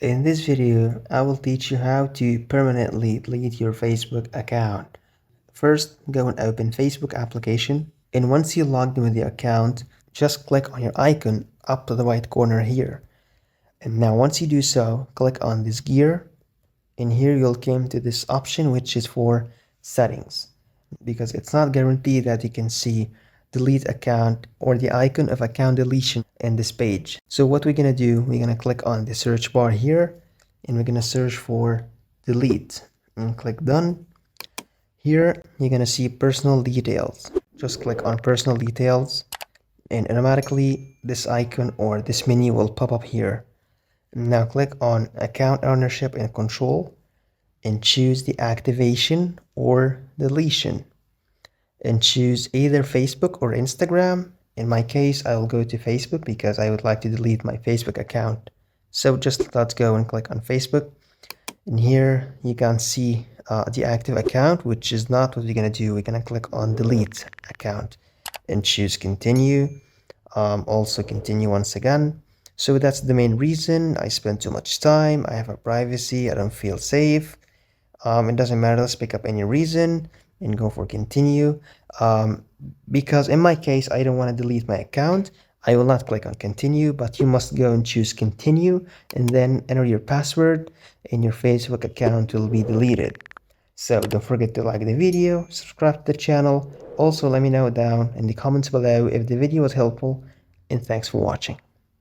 In this video, I will teach you how to permanently delete your Facebook account. First, go and open Facebook application, and once you're logged in with the account, just click on your icon up to the right corner here. And now once you do so, click on this gear, and here you'll come to this option which is for settings, because it's not guaranteed that you can see delete account or the icon of account deletion in this page. So what we're gonna do, we're gonna click on the search bar here, and we're gonna search for delete and click done. Here you're gonna see personal details. Just click on personal details, and automatically this icon or this menu will pop up here. Now click on account ownership and control and choose the activation or deletion, and choose either Facebook or Instagram. In my case, I will go to Facebook because I would like to delete my Facebook account. So just let's go and click on Facebook, and here you can see the active account, which is not what we're gonna do. We're gonna click on delete account and choose continue. Also continue once again. So that's the main reason. I spend too much time, I have a privacy, I don't feel safe. It doesn't matter, let's pick up any reason and go for continue. Because in my case, I don't want to delete my account, I will not click on continue, but you must go and choose continue and then enter your password and your Facebook account will be deleted. So don't forget to like the video, subscribe to the channel. Also let me know down in the comments below if the video was helpful, and thanks for watching.